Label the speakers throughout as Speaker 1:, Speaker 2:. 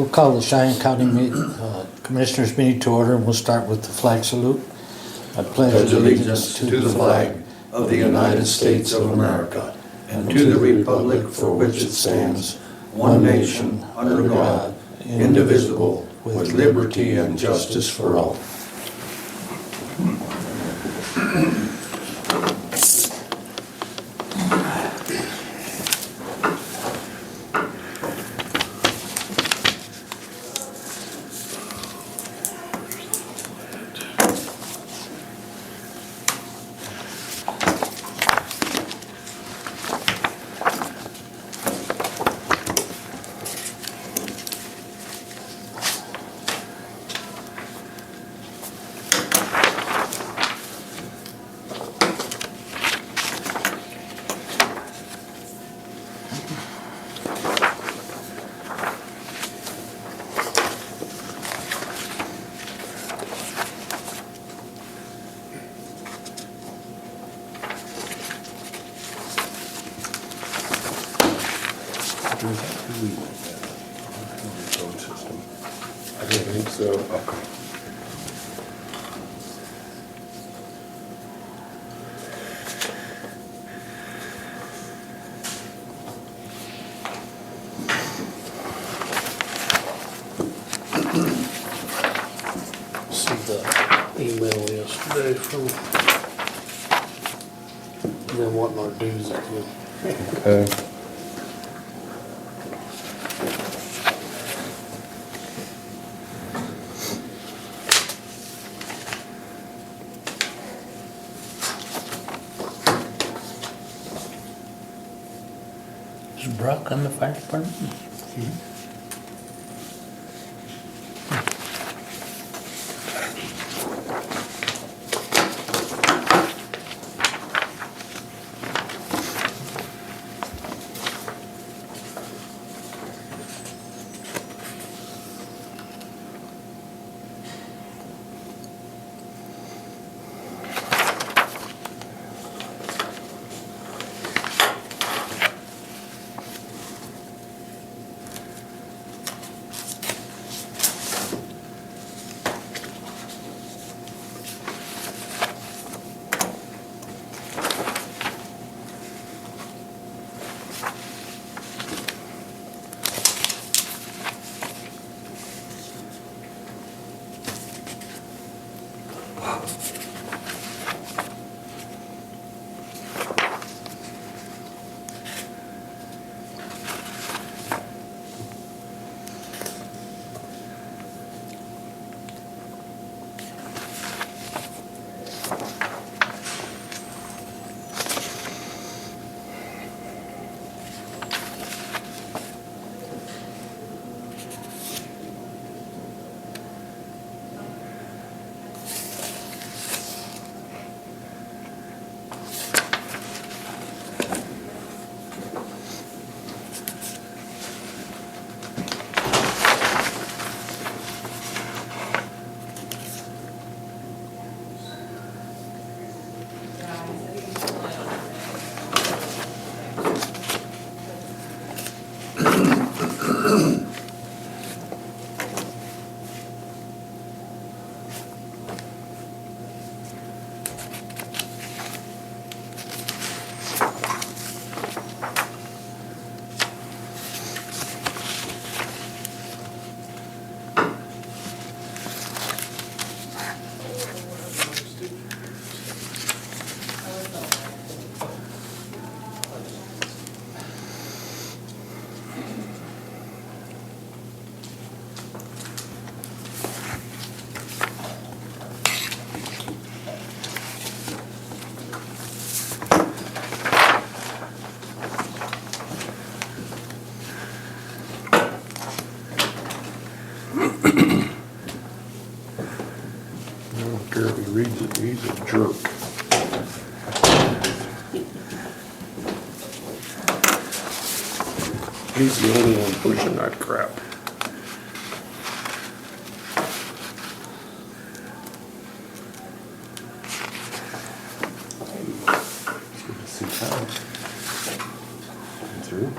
Speaker 1: We'll call the Cheyenne County Commissioners meeting to order, and we'll start with the flag salute. I
Speaker 2: pledge allegiance to the flag of the United States of America and to the republic for which it stands, one nation, under God, indivisible, with liberty and justice for all.
Speaker 3: I don't think so. Okay.
Speaker 4: See the email yesterday from them wanting our dues again.
Speaker 3: Okay.
Speaker 1: Is Brock on the fire department?
Speaker 3: I don't care if he reads it, he's a jerk. He's the only one pushing that crap. It's good to see Kyle. Through.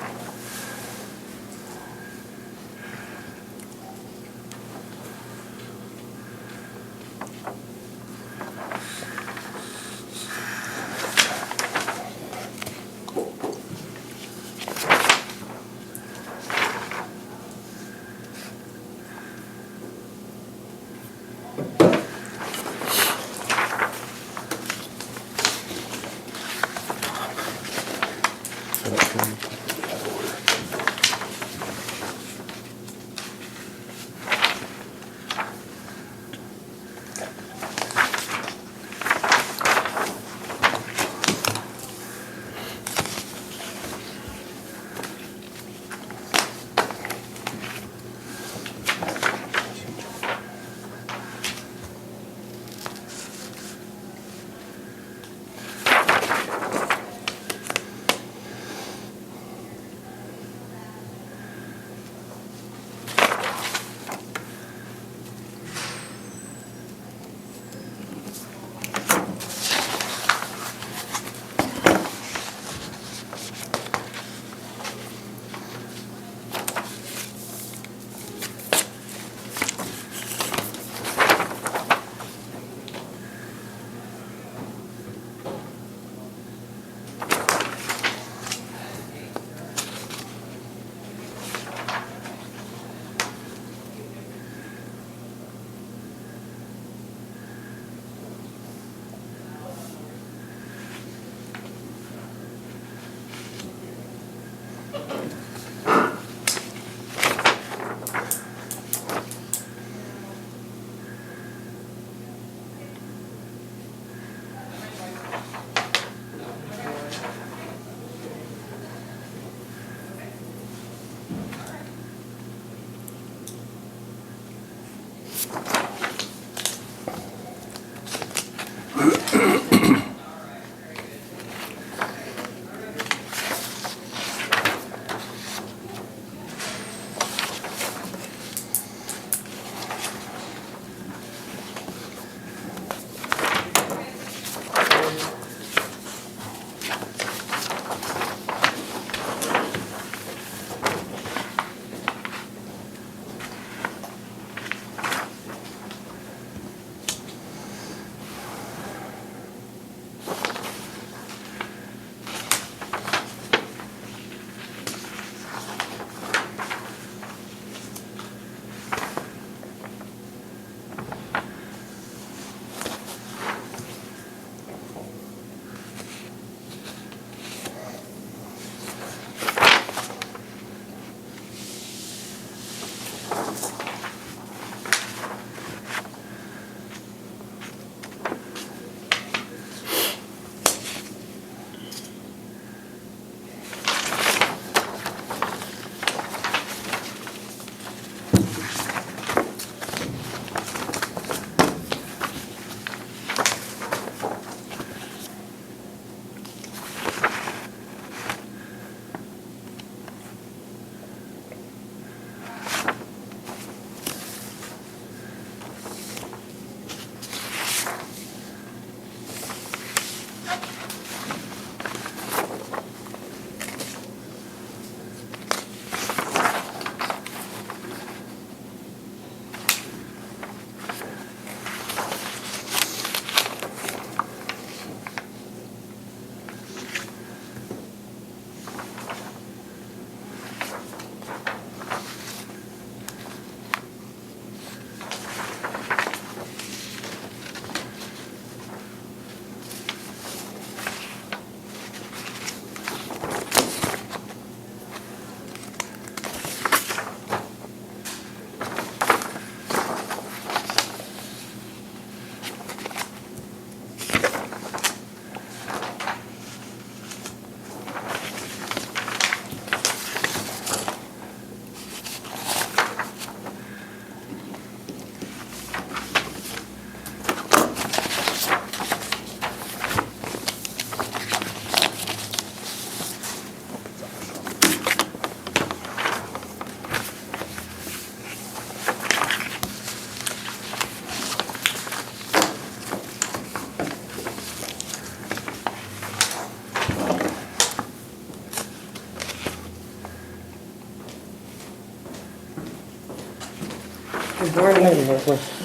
Speaker 5: Good morning, Leslie.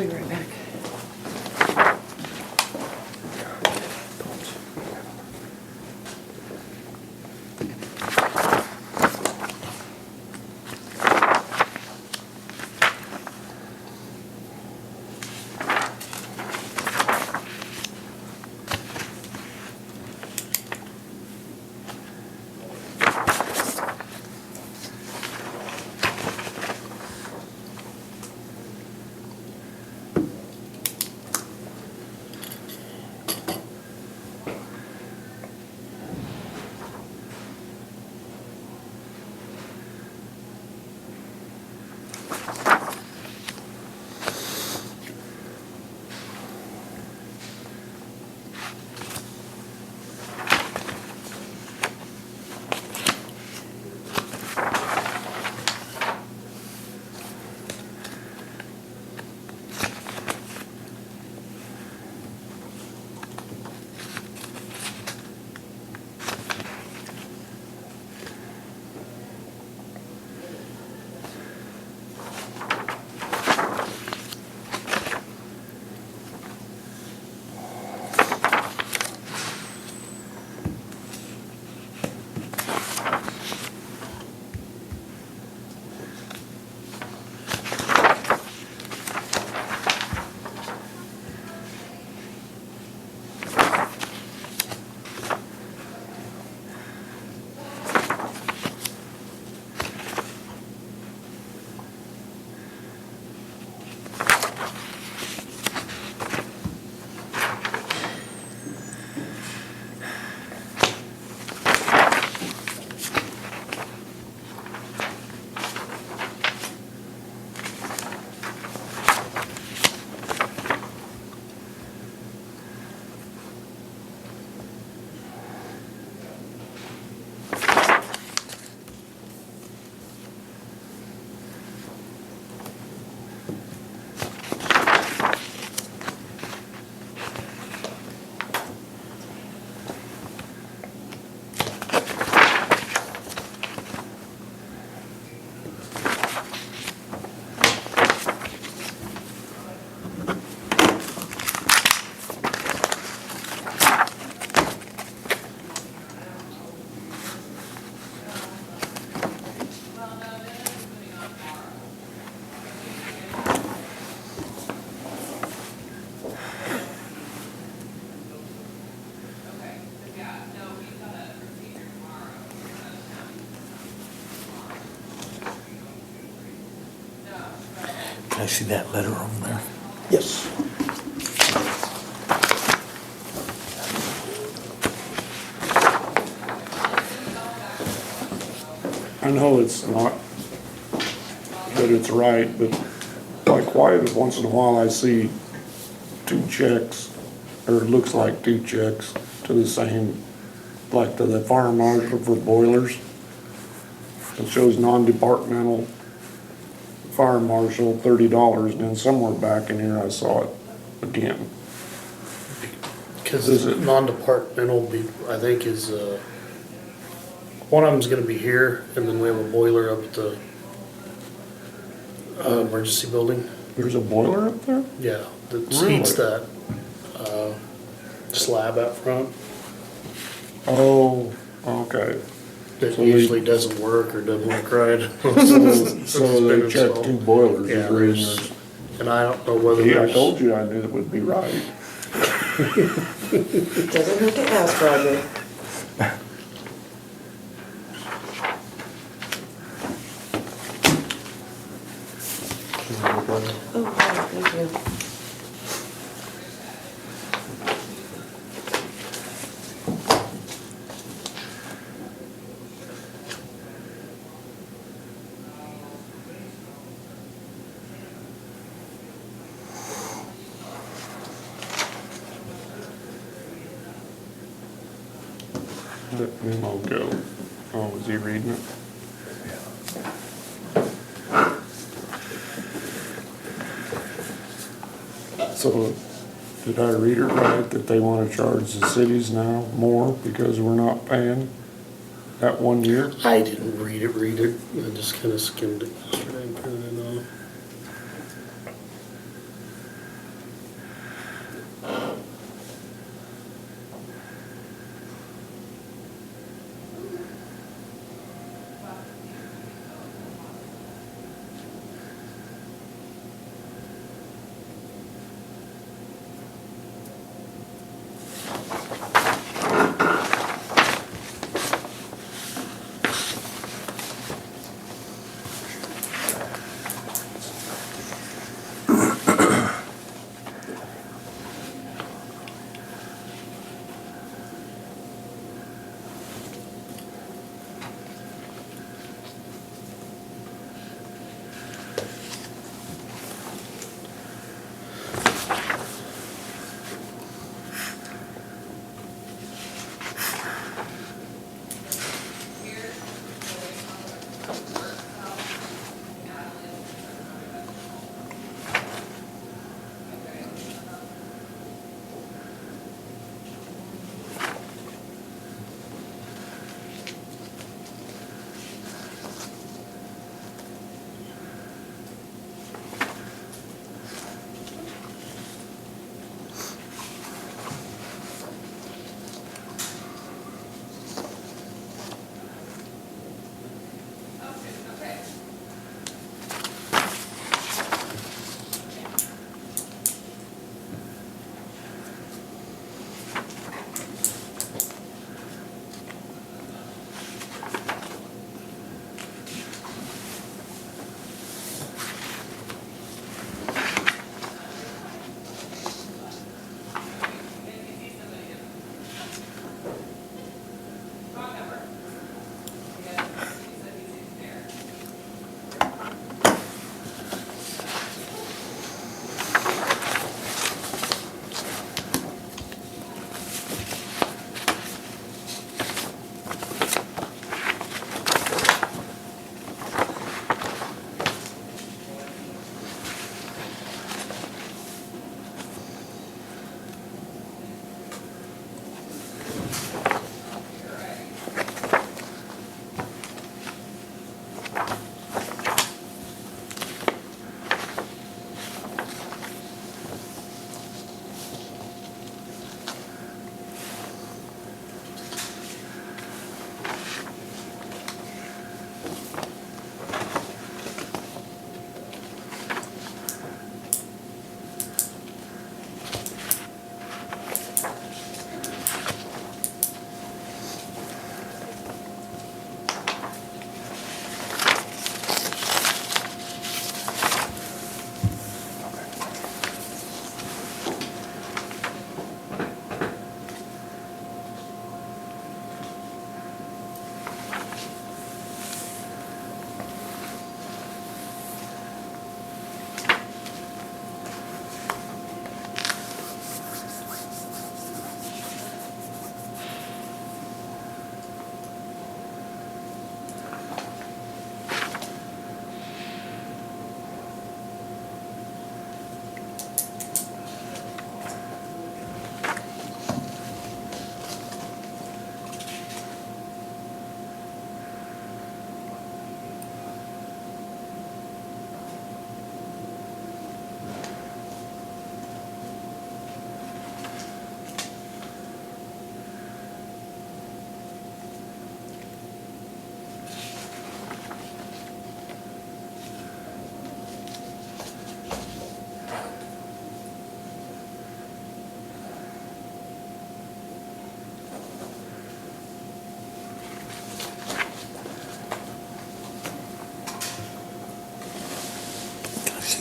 Speaker 5: be right back.
Speaker 1: Can I see that letter on there?
Speaker 4: Yes.
Speaker 3: I know it's not, that it's right, but like why once in a while I see two checks, or it looks like two checks to the same, like to the fire marshal for boilers. It shows non-departmental fire marshal, $30, and then somewhere back in here I saw it again.
Speaker 4: Cause
Speaker 3: Is
Speaker 4: it's
Speaker 3: it-
Speaker 4: non-departmental, I think is, one of them's gonna be here, and then we have a boiler up at the emergency building.
Speaker 3: There's a boiler up there?
Speaker 4: Yeah, that
Speaker 3: Really?
Speaker 4: heats that, slab out front
Speaker 3: Oh, okay.
Speaker 4: that
Speaker 3: So they-
Speaker 4: usually doesn't work or doesn't work right.
Speaker 3: So they checked two boilers.
Speaker 4: Yeah,
Speaker 3: is the reason
Speaker 4: there's, and I don't know whether
Speaker 3: there's- I
Speaker 4: there's.
Speaker 3: told you I knew it would be right.
Speaker 5: Doesn't hurt to ask, Roger. Oh, wow, thank you.
Speaker 3: Let memo go. Oh, is he reading it? So, did I read it right, that they wanna charge the cities now more because we're not paying that 1 year?
Speaker 4: I didn't read it. I just kinda skimmed it yesterday and printed it off.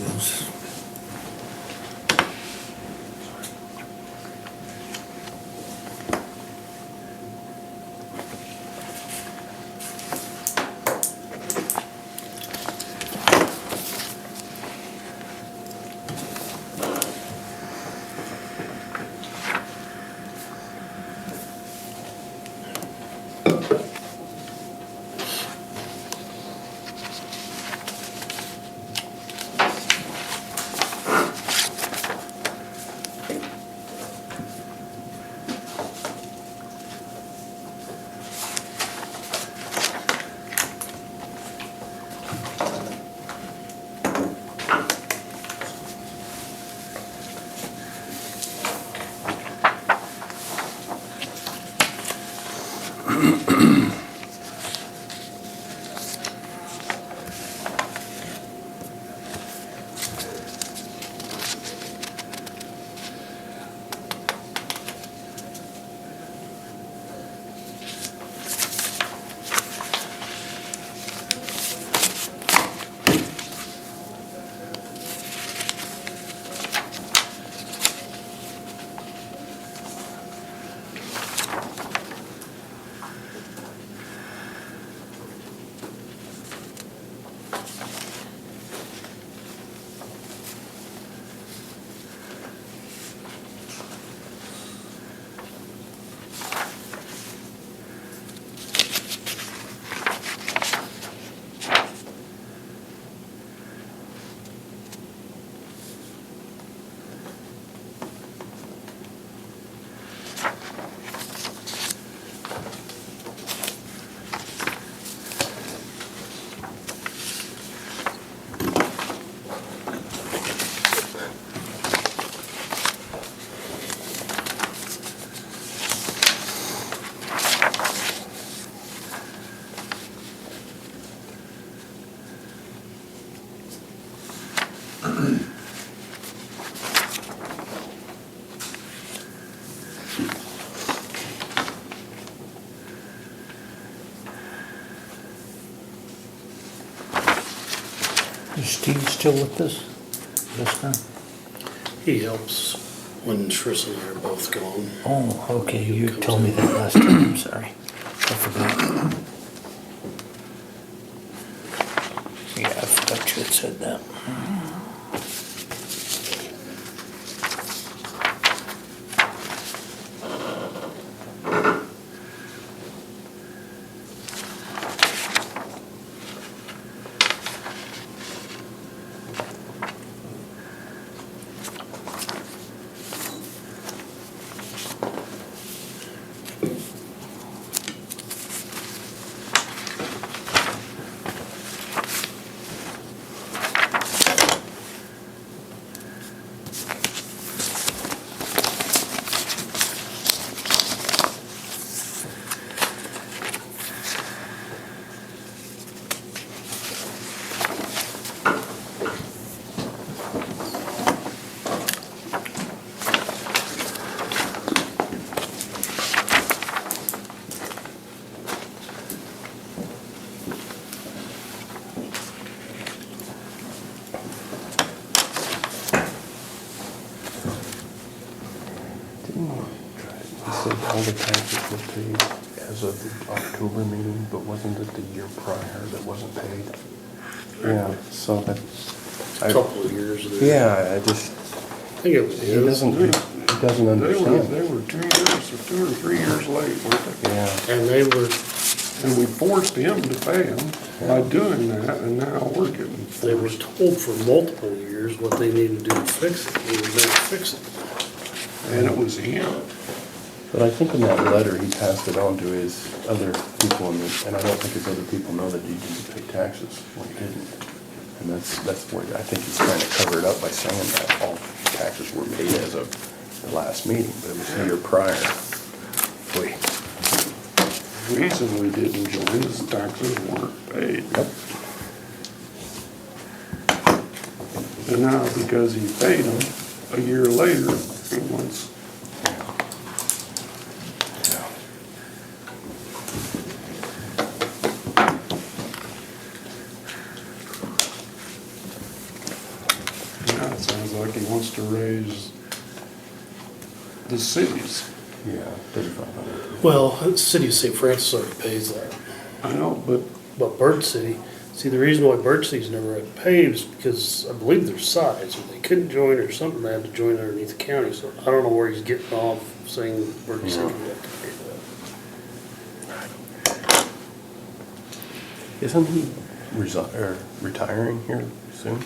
Speaker 2: issues.
Speaker 1: Is Steve still with us this time?
Speaker 4: He helps when Trish and I are both gone.
Speaker 1: Oh, okay, you told me that last time, I'm sorry. I forgot. Yeah, I forgot you had said that.
Speaker 3: He said all the taxes were paid as of the October meeting, but wasn't it the year prior that wasn't paid? Yeah, so that,
Speaker 4: A couple of years there.
Speaker 3: yeah, I just,
Speaker 4: I think it was
Speaker 3: he
Speaker 4: his.
Speaker 3: doesn't understand. They were 2 or 3 years late, weren't they?
Speaker 2: Yeah.
Speaker 4: And they were,
Speaker 3: And we forced him to pay them by doing that, and now we're getting
Speaker 4: they were
Speaker 3: forced.
Speaker 4: told for multiple years what they needed to do to fix it. They were never fix it.
Speaker 3: And it was him.
Speaker 6: But I think in that letter, he passed it on to his other people, and I don't think his other people know that he didn't pay taxes when he didn't. And that's where, I think he's trying to cover it up by saying that all taxes were paid as of the last meeting, but it was the year prior. Boy.
Speaker 3: The reason we didn't join is taxes weren't paid.
Speaker 6: Yep.
Speaker 3: And now, because he paid them a year later, he wants, Now it sounds like he wants to raise the cities.
Speaker 6: Yeah, 3,500.
Speaker 4: Well, the city of St. Francis already pays that.
Speaker 3: I know, but
Speaker 4: But Bird City, see, the reason why Bird City's never had paid is because I believe their size, or they couldn't join or something, they had to join underneath the county, so I don't know where he's getting off saying Bird City would have to pay that.
Speaker 6: Isn't he retiring here soon?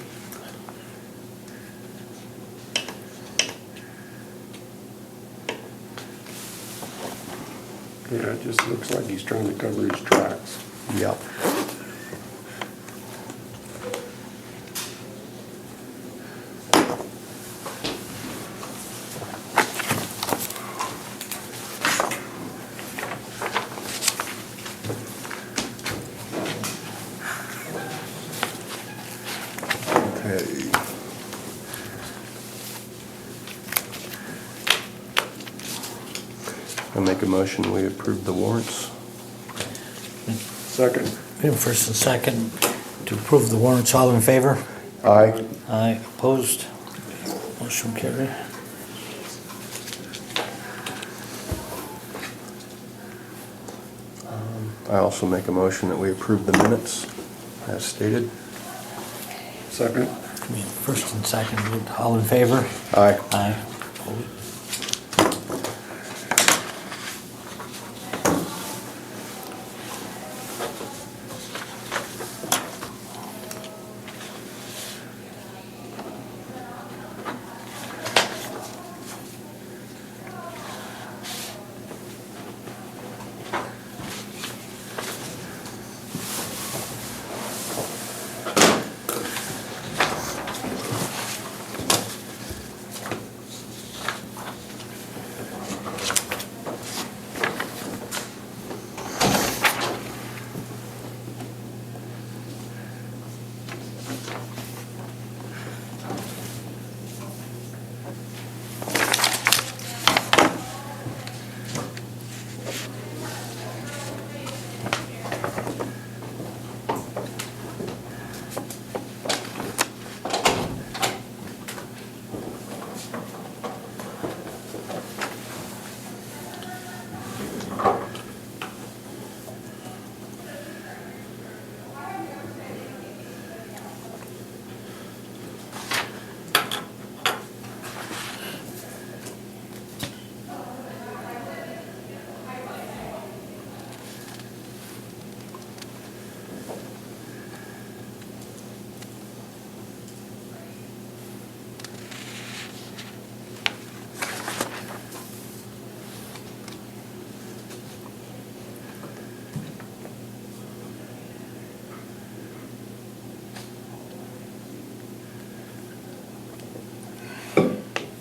Speaker 3: yeah, it just looks like he's trying to cover his tracks.
Speaker 6: Yep. Okay. I make a motion, we approve the warrants.
Speaker 3: Second.
Speaker 1: We have first and second to approve the warrants. All in favor?
Speaker 6: Aye.
Speaker 1: Aye. Opposed? Motion carried.
Speaker 6: I also make a motion that we approve the minutes as stated.
Speaker 3: Second.
Speaker 1: We have first and second. All in favor?
Speaker 6: Aye.
Speaker 1: Aye. Opposed?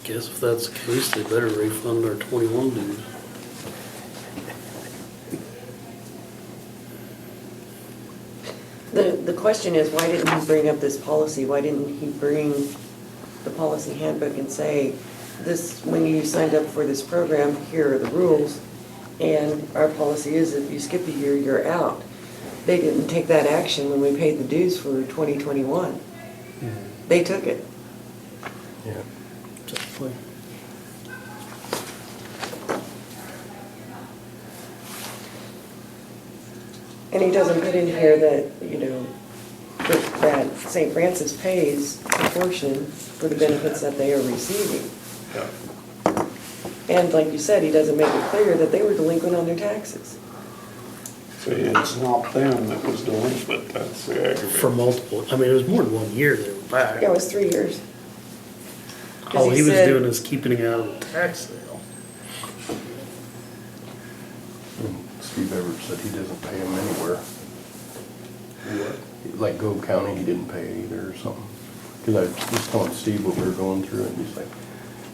Speaker 4: Guess if that's the case, they better refund our 21 dues.
Speaker 5: The question is, why didn't he bring up this policy? Why didn't he bring the policy handbook and say, this, when you signed up for this program, here are the rules, and our policy is if you skip a year, you're out. They didn't take that action when we paid the dues for 2021. They took it.
Speaker 6: Yeah.
Speaker 4: Exactly.
Speaker 5: And he doesn't put in here that, you know, that St. Francis pays a portion for the benefits that they are receiving.
Speaker 3: Yeah.
Speaker 5: And like you said, he doesn't make it clear that they were delinquent on their taxes.
Speaker 3: See, it's not them that was delinquent, that's the aggravating.
Speaker 4: For multiple, I mean, it was more than 1 year they were back.
Speaker 5: Yeah, it was 3 years. 'Cause
Speaker 4: All he was
Speaker 5: said-
Speaker 4: doing is keeping it out of the tax sale.
Speaker 6: Steve Everett said he doesn't pay him anywhere. Like Gove County, he didn't pay either or something. Cause I was telling Steve what we were going through and he's like,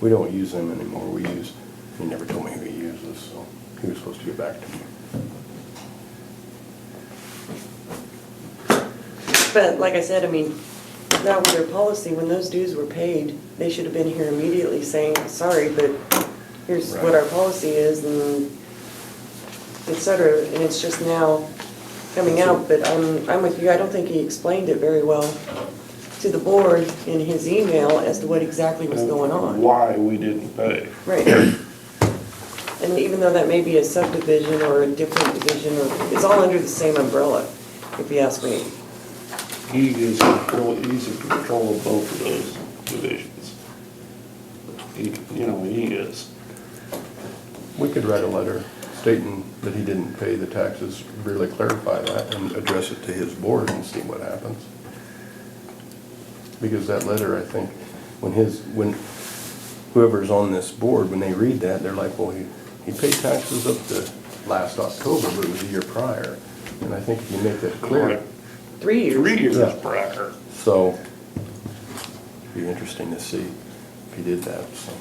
Speaker 6: we don't use them anymore, he never told me who he uses, so he was supposed to get back to me.
Speaker 5: But like I said, I mean, that was their policy. When those dues were paid, they should have been here immediately saying, sorry, but here's what our policy is, and et cetera. And it's just now coming out, but I'm with you. I don't think he explained it very well. to the board in his email as to what exactly was going on.
Speaker 3: Why we didn't pay.
Speaker 5: Right. And even though that may be a subdivision or a different division, or it's all under the same umbrella, if you ask me.
Speaker 3: He's in control of both of those divisions. He is.
Speaker 6: We could write a letter stating that he didn't pay the taxes, really clarify that, and address it to his board and see what happens. Because that letter, I think, when whoever's on this board, when they read that, they're like, well, he paid taxes up to last October, but it was a year prior. And I think if you make that clear,
Speaker 5: 3 years.
Speaker 3: 3 years
Speaker 6: Yeah.
Speaker 3: prior.
Speaker 6: so it'd be interesting to see if he did that, so.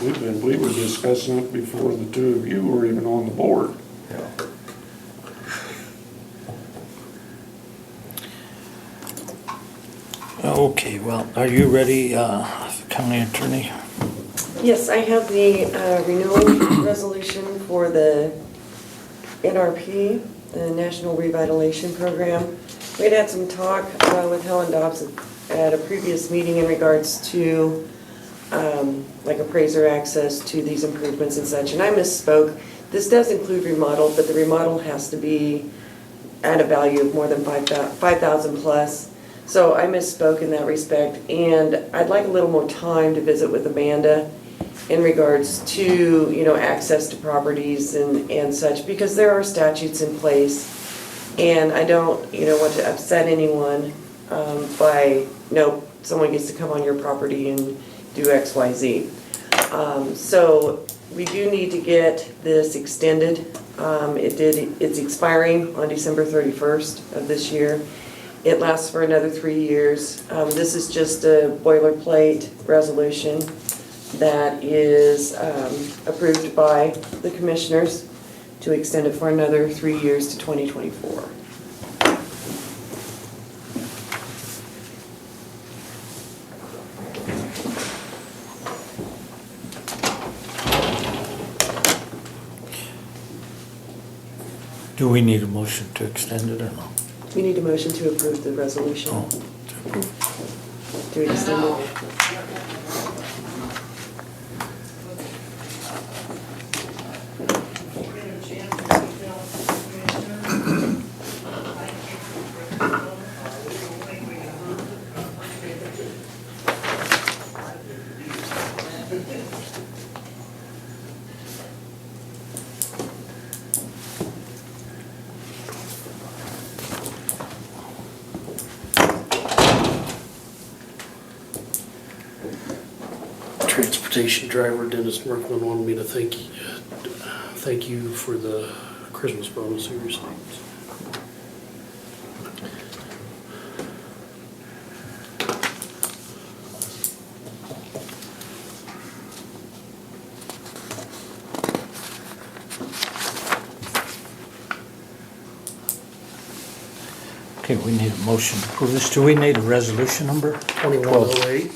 Speaker 3: We were discussing it before the two of you were even on the board.
Speaker 6: Yeah.
Speaker 1: Okay, well, are you ready, County Attorney?
Speaker 5: Yes, I have the renewal resolution for the NRP, the National Revitalization Program. We had some talk with Helen Dobbs at a previous meeting in regards to like appraiser access to these improvements and such, and I misspoke. This does include remodel, but the remodel has to be at a value of more than 5,000 plus. So I misspoke in that respect, and I'd like a little more time to visit with Amanda in regards to, access to properties and such, because there are statutes in place, and I don't, want to upset anyone by, nope, someone gets to come on your property and do X, Y, Z. So we do need to get this extended. It's expiring on December 31st of this year. It lasts for another 3 years. This is just a boilerplate resolution that is approved by the commissioners to extend it for another 3 years to 2024.
Speaker 1: Do we need a motion to extend it or no?
Speaker 5: You need a motion to approve the resolution
Speaker 1: Oh,
Speaker 5: to extend it.
Speaker 4: Transportation driver Dennis Merkman wanted me to thank you for the Christmas bonus you received.
Speaker 1: okay, we need a motion to approve this. Do we need a resolution number?
Speaker 4: 2108.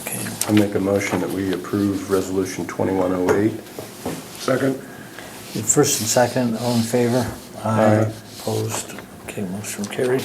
Speaker 1: Okay,
Speaker 6: I make a motion that we approve resolution 2108.
Speaker 3: Second?
Speaker 1: first and second, all in favor?
Speaker 6: Aye.
Speaker 1: Opposed? Okay, motion carried.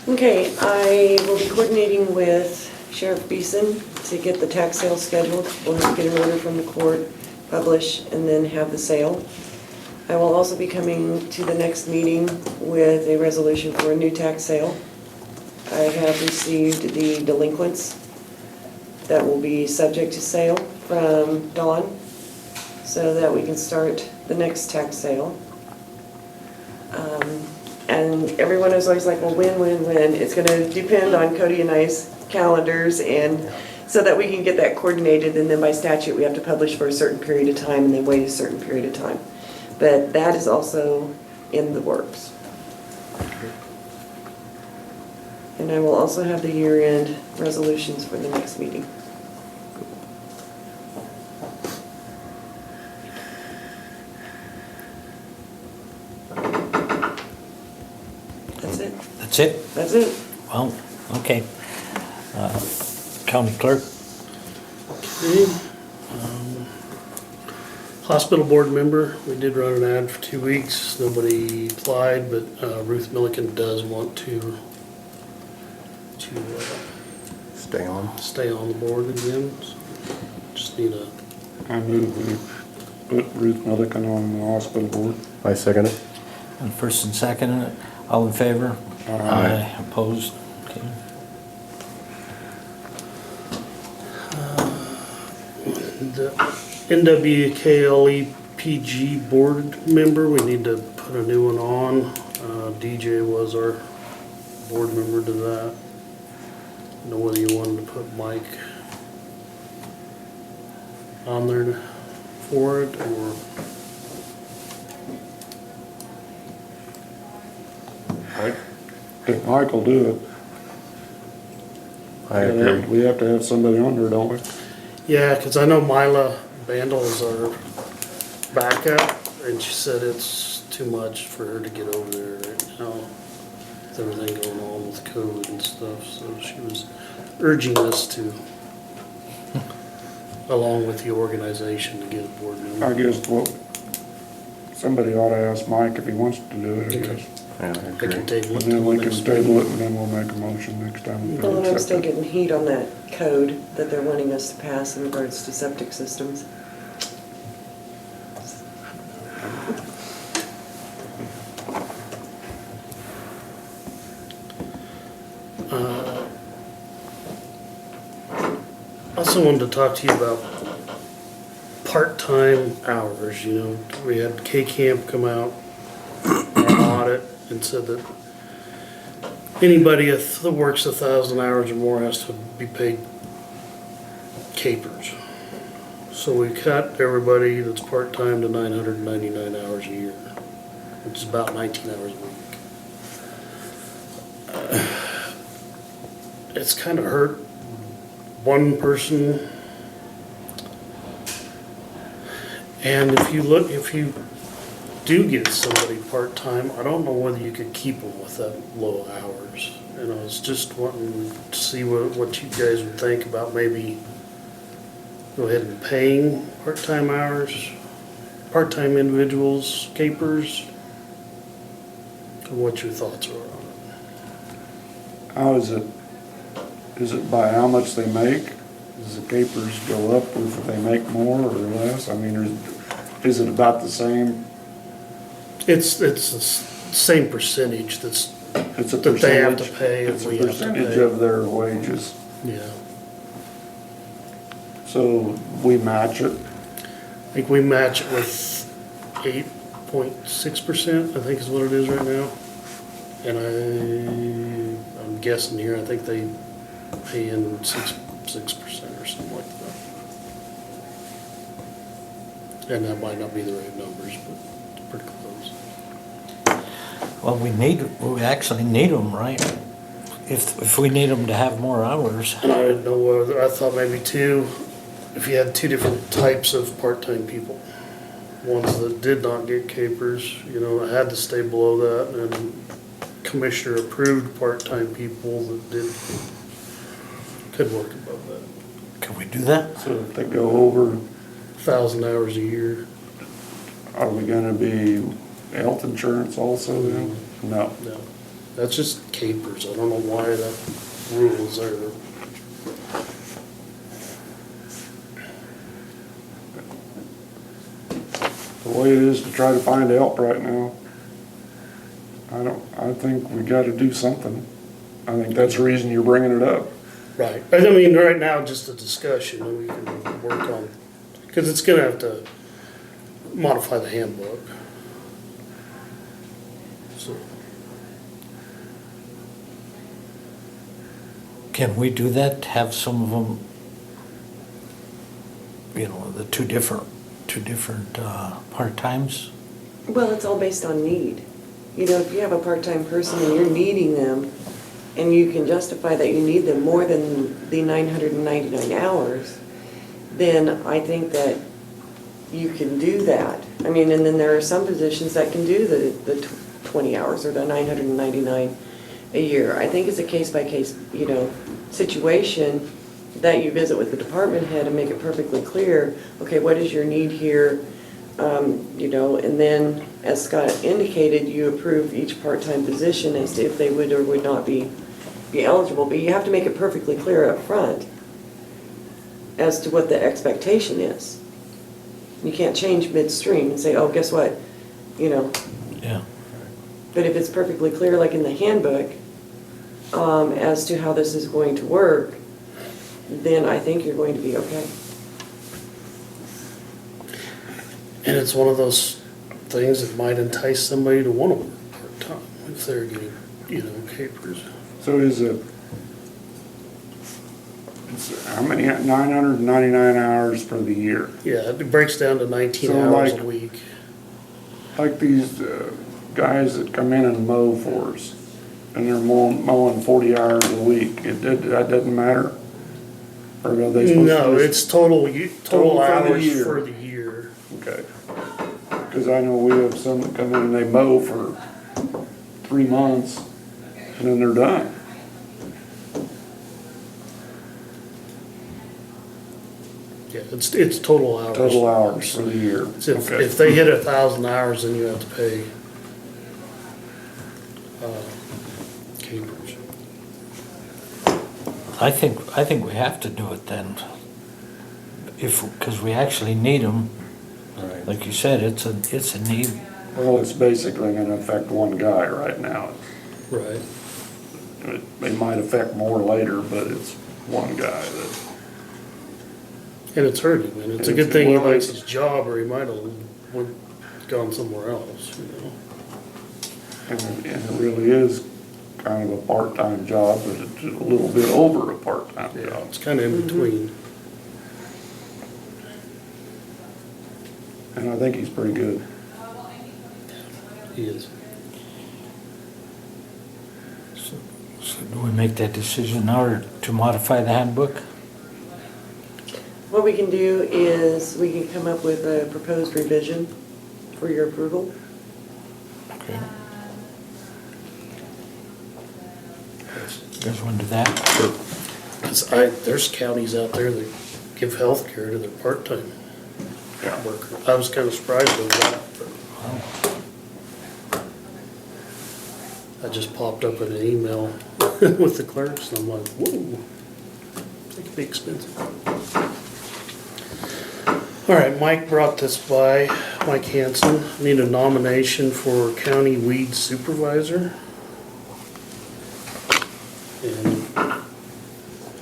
Speaker 5: Okay, I will be coordinating with Sheriff Beeson to get the tax sale scheduled. We'll have to get an order from the court, publish, and then have the sale. I will also be coming to the next meeting with a resolution for a new tax sale. I have received the delinquents that will be subject to sale from Dawn so that we can start the next tax sale. And everyone is always like, well, when? It's gonna depend on Cody and I's calendars, and so that we can get that coordinated, and then by statute, we have to publish for a certain period of time and then wait a certain period of time. But that is also in the works. And I will also have the year-end resolutions for the next meeting. That's it.
Speaker 1: That's it?
Speaker 5: That's it.
Speaker 1: Well, okay. County clerk?
Speaker 4: Okay. Hospital board member, we did run an ad for 2 weeks. Nobody applied, but Ruth Milliken does want to
Speaker 6: Stay on.
Speaker 4: stay on the board again. So just need a,
Speaker 3: I move we put Ruth Milliken on the hospital board.
Speaker 6: I second it.
Speaker 1: And first and second, all in favor?
Speaker 3: Aye.
Speaker 1: Opposed? Okay.
Speaker 4: the NWKLEPG board member, we need to put a new one on. DJ was our board member to that. Know whether you wanted to put Mike on there for it, or
Speaker 3: I think Mike will do it.
Speaker 6: I agree.
Speaker 3: We have to have somebody on there, don't we?
Speaker 4: yeah, cause I know Mila Bandel is our backup, and she said it's too much for her to get over there right now. With everything going on with COVID and stuff, so she was urging us to, along with the organization, to get a board
Speaker 3: I
Speaker 4: member.
Speaker 3: guess, well, somebody ought to ask Mike if he wants to do it, I
Speaker 4: Okay.
Speaker 3: guess.
Speaker 6: Yeah, I
Speaker 4: I can
Speaker 6: agree.
Speaker 4: table
Speaker 3: And
Speaker 4: it
Speaker 3: then
Speaker 4: till
Speaker 3: we can
Speaker 4: next
Speaker 3: table
Speaker 4: meeting.
Speaker 3: it, and then we'll make a motion next time.
Speaker 5: Well, and I'm
Speaker 3: Accept
Speaker 5: still
Speaker 3: it.
Speaker 5: getting heat on that code that they're wanting us to pass in regards to septic systems.
Speaker 4: Also wanted to talk to you about part-time hours, you know. We had K-Camp come out on audit and said that anybody that works 1,000 hours or more has to be paid capers. So we cut everybody that's part-time to 999 hours a year, which is about 19 hours a week. It's kind of hurt one person. And if you do get somebody part-time, I don't know whether you could keep them with that low hours. And I was just wanting to see what you guys would think about maybe go ahead and paying part-time hours, part-time individuals, capers, and what your thoughts are on it.
Speaker 3: How is it? Is it by how much they make? Does the capers go up if they make more or less? I mean, is it about the same?
Speaker 4: It's the same percentage
Speaker 3: It's a
Speaker 4: that they have to
Speaker 3: percentage.
Speaker 4: pay
Speaker 3: It's
Speaker 4: if
Speaker 3: a
Speaker 4: we have to
Speaker 3: percentage
Speaker 4: pay.
Speaker 3: of their wages.
Speaker 4: Yeah.
Speaker 3: So we match it.
Speaker 4: I think we match it with 8.6%, I think is what it is right now. And I'm guessing here, I think they pay in 6% or something like that. And that might not be the right numbers, but it's pretty close.
Speaker 1: Well, we actually need them, right? If we need them to have more hours.
Speaker 4: And I didn't know whether, I thought maybe if you had two different types of part-time people. Ones that did not get capers, you know, had to stay below that, and commissioner approved part-time people that could work above that.
Speaker 1: Can we do that?
Speaker 3: So if they go over,
Speaker 4: 1,000 hours a year.
Speaker 3: are we gonna be health insurance also then? No.
Speaker 4: No, that's just capers. I don't know why that rule is there.
Speaker 3: The way it is to try to find help right now, I think we gotta do something. I think that's the reason you're bringing it up.
Speaker 4: Right. I mean, right now, just a discussion, and we can work on, because it's gonna have to modify the handbook. So,
Speaker 1: Can we do that? Have some of them, you know, the two different part-times?
Speaker 5: Well, it's all based on need. You know, if you have a part-time person and you're needing them and you can justify that you need them more than the 999 hours, then I think that you can do that. I mean, and then there are some positions that can do the 20 hours or the 999 a year. I think it's a case-by-case, situation that you visit with the department head and make it perfectly clear, okay, what is your need here? And then, as Scott indicated, you approve each part-time position as to if they would or would not be eligible. But you have to make it perfectly clear up front as to what the expectation is. You can't change midstream and say, oh, guess what?
Speaker 1: Yeah.
Speaker 5: But if it's perfectly clear, like in the handbook, as to how this is going to work, then I think you're going to be okay.
Speaker 4: And it's one of those things that might entice somebody to want to work part-time if they're getting, capers.
Speaker 3: So is it, how many, 999 hours for the year?
Speaker 4: Yeah, it breaks down to 19
Speaker 3: So,
Speaker 4: hours
Speaker 3: like-
Speaker 4: a week.
Speaker 3: Like these guys that come in and mow for us, and they're mowing 40 hours a week, that doesn't matter? Or are they supposed to?
Speaker 4: No,
Speaker 3: just-
Speaker 4: it's total
Speaker 3: Total for the
Speaker 4: hours
Speaker 3: year.
Speaker 4: for the year.
Speaker 3: Okay. Because I know we have some that come in and they mow for 3 months, and then they're done.
Speaker 4: Yeah, it's total hours.
Speaker 3: Total hours for the year.
Speaker 4: So
Speaker 3: Okay.
Speaker 4: if they hit 1,000 hours, then you have to pay capers.
Speaker 1: I think we have to do it then. Because we actually need them.
Speaker 6: Right.
Speaker 1: Like you said, it's a need.
Speaker 3: Well, it's basically gonna affect one guy right now.
Speaker 4: Right.
Speaker 3: It might affect more later, but it's one guy that,
Speaker 4: And it's hurting, and it's a good thing he likes his job, or he might have gone somewhere else,
Speaker 3: and it really is kind of a part-time job, but it's a little bit over a part-time
Speaker 4: Yeah,
Speaker 3: job.
Speaker 4: it's kind of in between.
Speaker 3: And I think he's pretty good.
Speaker 4: He is.
Speaker 1: So do we make that decision now or to modify the handbook?
Speaker 5: What we can do is we can come up with a proposed revision for your approval.
Speaker 1: Okay. You guys want to do that?
Speaker 4: 'Cause there's counties out there that give health care to their part-time worker. I was kind of surprised with that, but I just popped up in an email with the clerks, and I'm like, whoa, it could be expensive. All right, Mike brought this by, Mike Hanson. Need a nomination for county weed supervisor. And,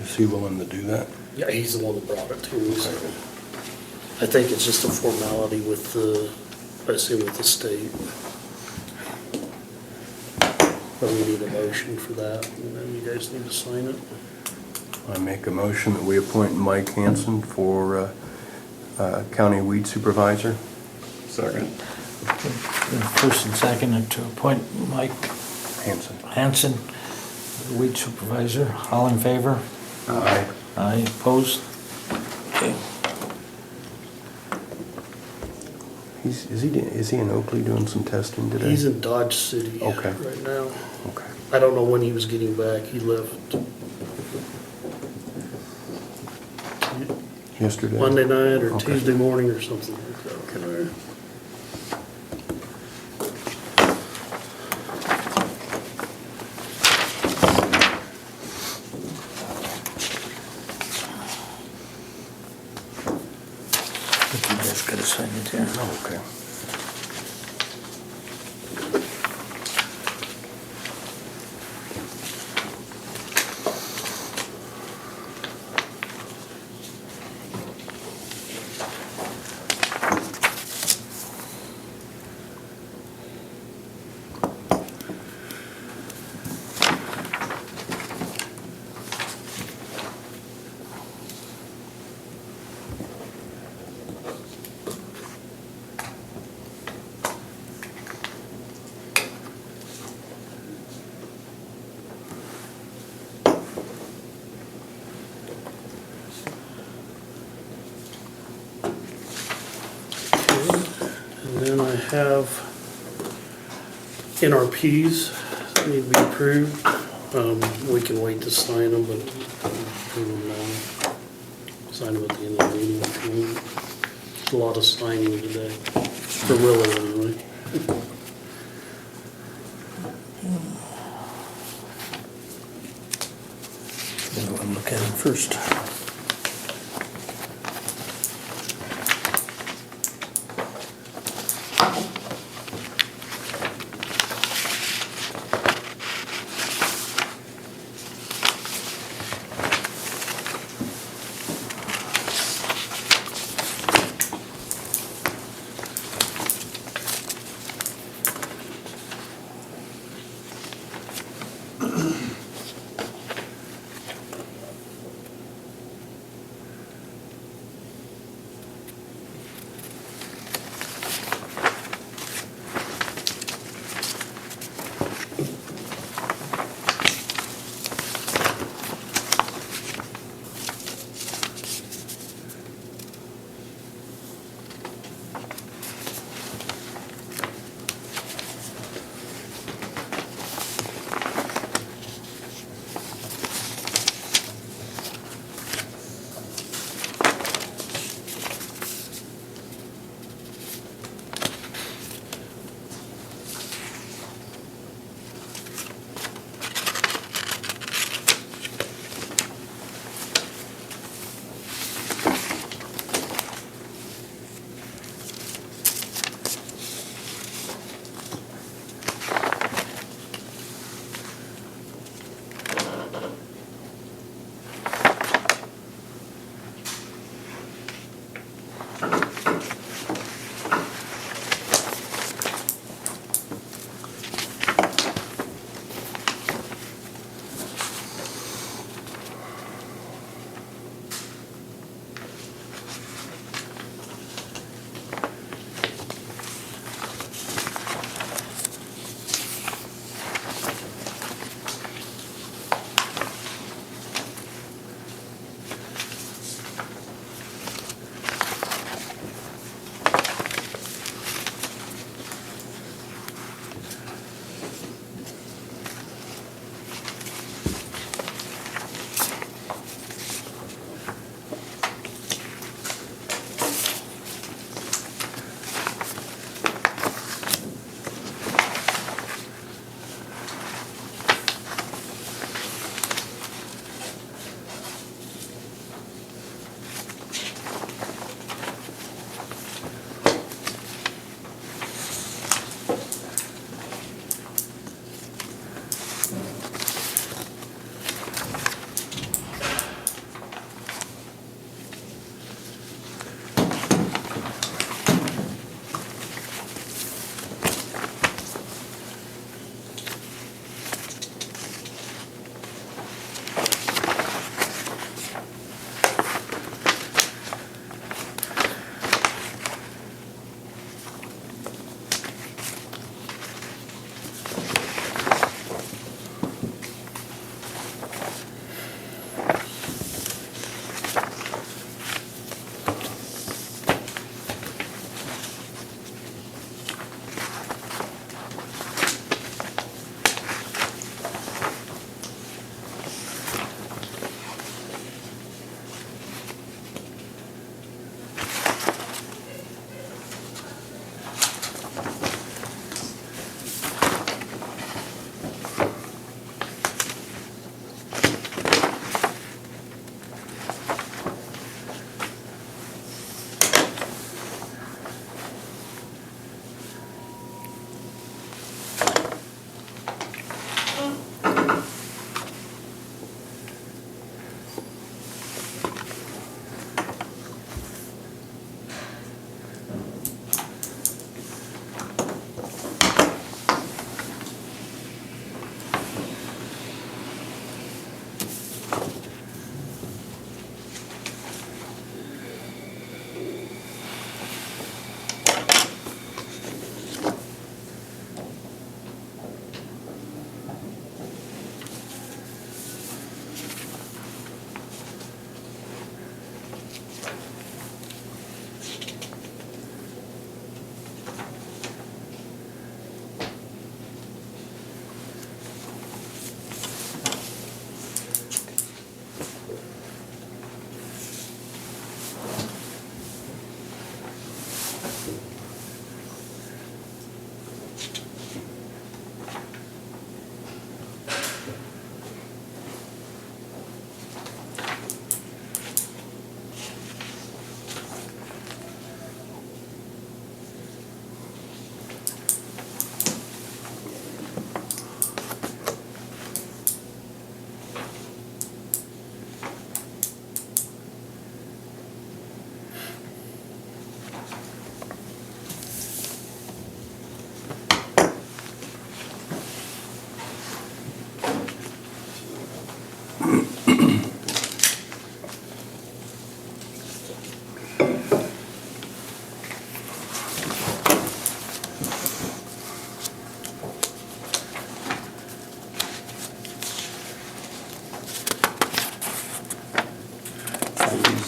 Speaker 6: Is he willing to do that?
Speaker 4: yeah, he's the one that brought it to me, so. I think it's just a formality with I assume with the state. But we need a motion for that, and then you guys need to sign it.
Speaker 6: I make a motion that we appoint Mike Hanson for county weed supervisor.
Speaker 3: Second.
Speaker 1: First and second to appoint Mike
Speaker 6: Hanson.
Speaker 1: weed supervisor. All in favor?
Speaker 6: Aye.
Speaker 1: Aye, opposed? Okay.
Speaker 6: Is he in Oakley doing some testing today?
Speaker 4: He's in Dodge City
Speaker 6: Okay.
Speaker 4: right now.
Speaker 6: Okay.
Speaker 4: I don't know when he was getting back. He left
Speaker 6: Yesterday?
Speaker 4: Monday night or
Speaker 6: Okay.
Speaker 4: Tuesday morning or something like that.
Speaker 1: I think you guys gotta sign it here.
Speaker 6: Oh, okay.
Speaker 4: And I have NRPs that need to be approved. We can wait to sign them, but approve them now. Sign them at the end of the meeting if you want. A lot of signing today, for Willow anyway.
Speaker 1: I'll look at them first.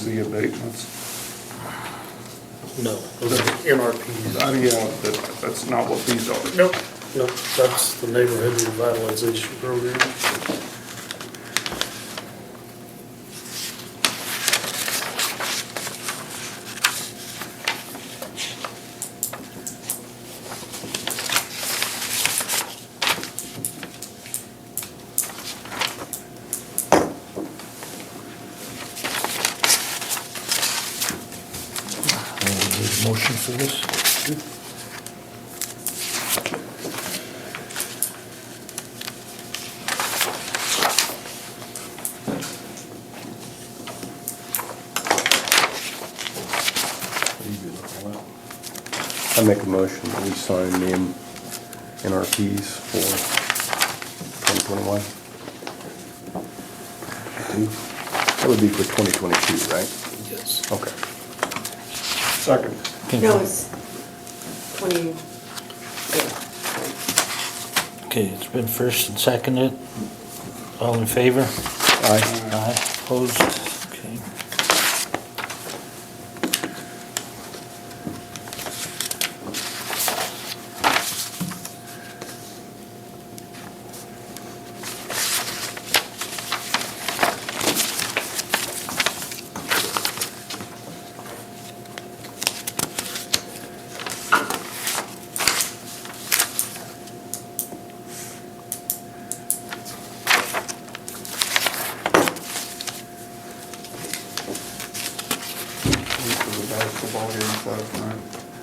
Speaker 3: the abatements.
Speaker 4: No, those are NRPs.
Speaker 3: Yeah, that's not what these are.
Speaker 4: Nope, nope, that's the neighborhood revitalization program.
Speaker 1: Need a motion for this?
Speaker 6: I make a motion that we sign the NRPs for 2021. That would be for 2022, right?
Speaker 4: Yes.
Speaker 6: Okay.
Speaker 3: Second.
Speaker 5: No, it's 20, yeah.
Speaker 1: Okay, it's been first and seconded. All in favor?
Speaker 6: Aye.
Speaker 1: Aye, opposed? Okay.
Speaker 3: Went to the basketball games last night.